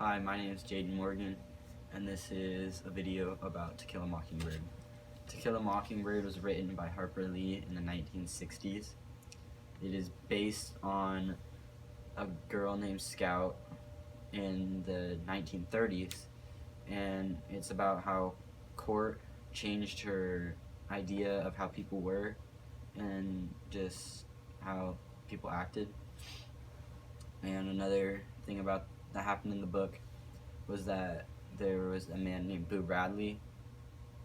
Hi, my name is Jaiden Morgan, and this is a video about To Kill a Mockingbird. To Kill a Mockingbird was written by Harper Lee in the 1960s. It is based on a girl named Scout in the 1930s, and it's about how court changed her idea of how people were and just how people acted. And another thing about that happened in the book was that there was a man named Boo Radley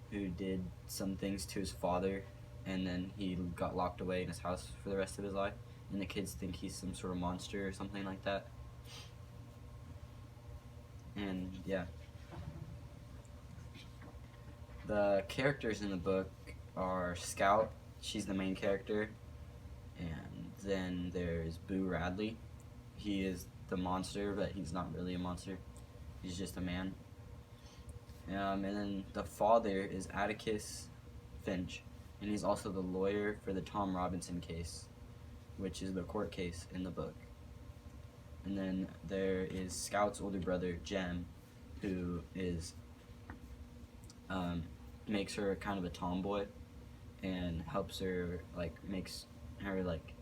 who did some things to his father, and then he got locked away in his house for the rest of his life, and the kids think he's some sort of monster or something like that. And yeah, the characters in the book are Scout, she's the main character, and then there's Boo Radley. He is the monster, but he's not really a monster, he's just a man. And then the father is Atticus Finch, and he's also the lawyer for the Tom Robinson case, which is the court case in the book. And then there is Scout's older brother, Jem, who is makes her kind of a tomboy and helps her, like, makes her like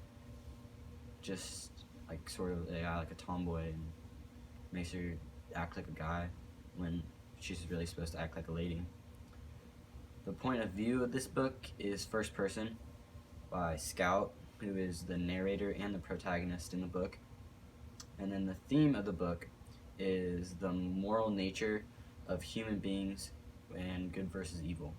just like sort of like a tomboy, and makes her act like a guy when she's really supposed to act like a lady. The point of view of this book is first person by Scout, who is the narrator and the protagonist in the book. And then the theme of the book is the moral nature of human beings and good versus evil.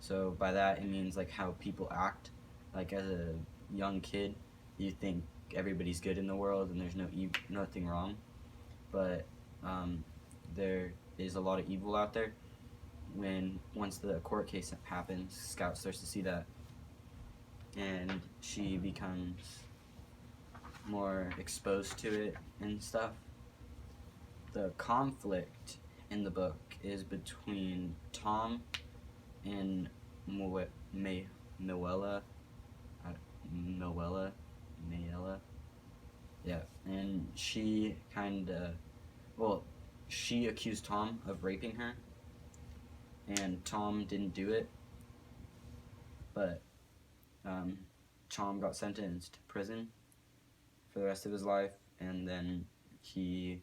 So by that it means like how people act. Like as a young kid, you think everybody's good in the world and there's nothing wrong, but there is a lot of evil out there. Once the court case happens, Scout starts to see that, and she becomes more exposed to it and stuff. The conflict in the book is between Tom and Noella. Yeah, and she she accused Tom of raping her, and Tom didn't do it, but Tom got sentenced to prison for the rest of his life, and then he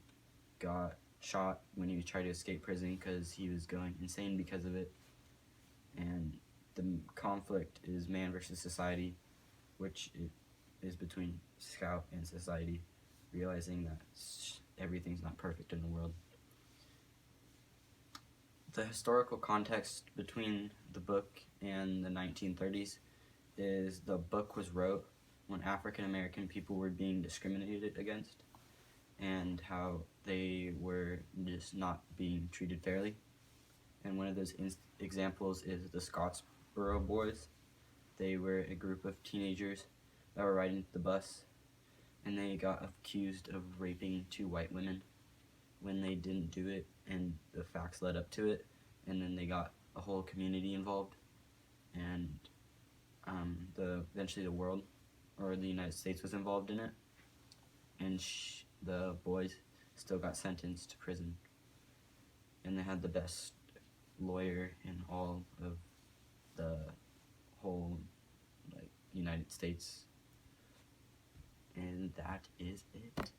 got shot when he tried to escape prison because he was going insane because of it. And the conflict is man versus society, which is between Scout and society, realizing that everything's not perfect in the world. The historical context between the book and the 1930s is the book was wrote when African American people were being discriminated against, and how they were just not being treated fairly. And one of those examples is the Scottsboro Boys. They were a group of teenagers that were riding the bus, and they got accused of raping 2 white women when they didn't do it, and the facts led up to it, and then they got a whole community involved, and eventually the world, or the United States, was involved in it, and the boys still got sentenced to prison, and they had the best lawyer in all of the whole United States, and that is it.